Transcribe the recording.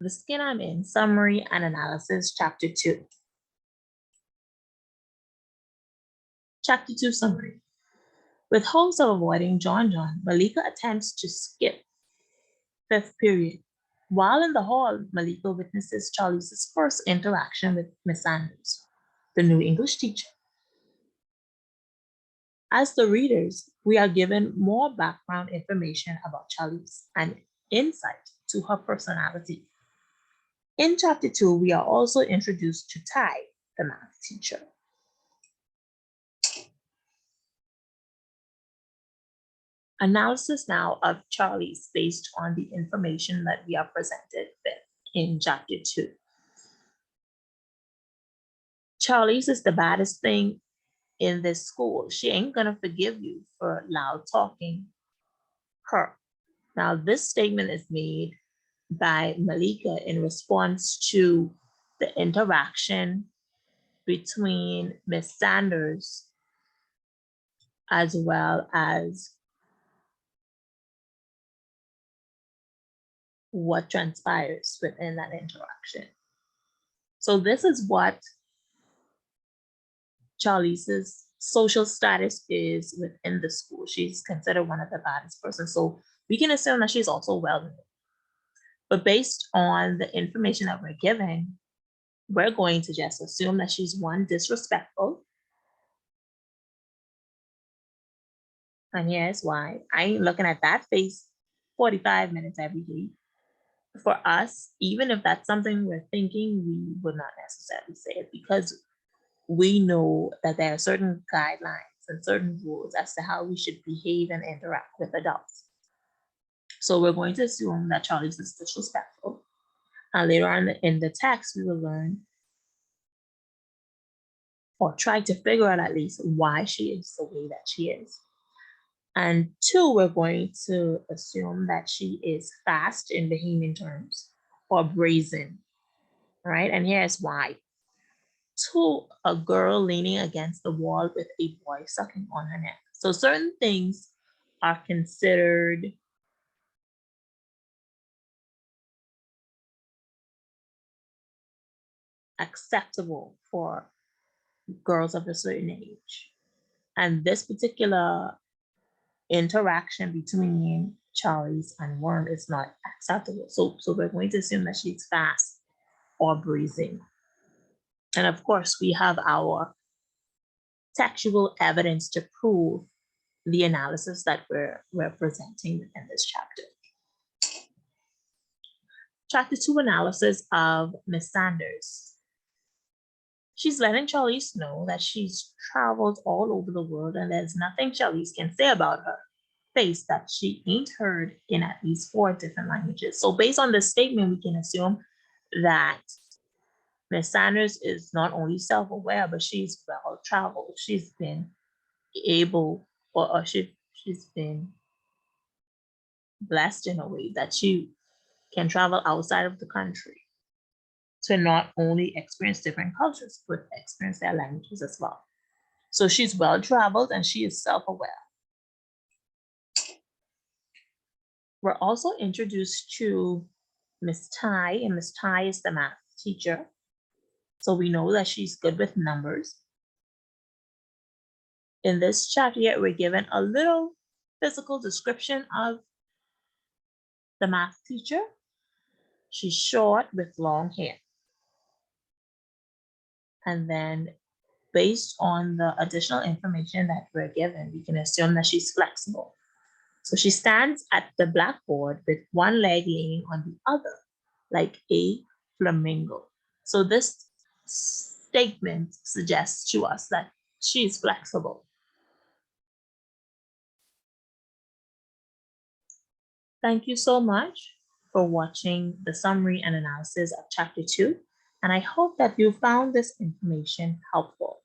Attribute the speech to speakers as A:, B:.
A: The skin I'm in, summary and analysis, chapter 2. Chapter 2 summary. With hopes of avoiding John, Malika attempts to skip fifth period. While in the hall, Malika witnesses Charlie's first interaction with Miss Sanders, the new English teacher. As the readers, we are given more background information about Charlize and insight to her personality. In chapter 2, we are also introduced to Ty, the math teacher. Analysis now of Charlize based on the information that we are presented with in chapter 2. Charlize is the baddest thing in this school. She ain't gonna forgive you for loud talking her. Now, this statement is made by Malika in response to the interaction between Miss Sanders as well as what transpires within that interaction. So this is what Charlize's social status is within the school. She's considered one of the baddest persons. So we can assume that she's also well. But based on the information that we're given, we're going to just assume that she's one, disrespectful. And here's why. I ain't looking at that face 45 minutes every day. For us, even if that's something we're thinking, we would not necessarily say it because we know that there are certain guidelines and certain rules as to how we should behave and interact with adults. So we're going to assume that Charlize is disrespectful. And later on in the text, we will learn or try to figure out at least why she is the way that she is. And 2, we're going to assume that she is fast in Bahamian terms or brazen, right? And here's why. 2, a girl leaning against the wall with a boy sucking on her neck. So certain things are considered acceptable for girls of a certain age. And this particular interaction between Charlize and Worm is not acceptable. So we're going to assume that she's fast or breathing. And of course, we have our textual evidence to prove the analysis that we're presenting in this chapter. Chapter 2 analysis of Miss Sanders. She's letting Charlize know that she's traveled all over the world and there's nothing Charlize can say about her face that she ain't heard in at least 4 different languages. So based on this statement, we can assume that Miss Sanders is not only self-aware, but she's well-traveled. She's been able, or she's been blessed in a way that she can travel outside of the country to not only experience different cultures, but experience their languages as well. So she's well-traveled and she is self-aware. We're also introduced to Miss Ty, and Miss Ty is the math teacher. So we know that she's good with numbers. In this chapter yet, we're given a little physical description of the math teacher. She's short with long hair. And then based on the additional information that we're given, we can assume that she's flexible. So she stands at the blackboard with one leg leaning on the other, like a flamingo. So this statement suggests to us that she's flexible. Thank you so much for watching the summary and analysis of chapter 2, and I hope that you found this information helpful.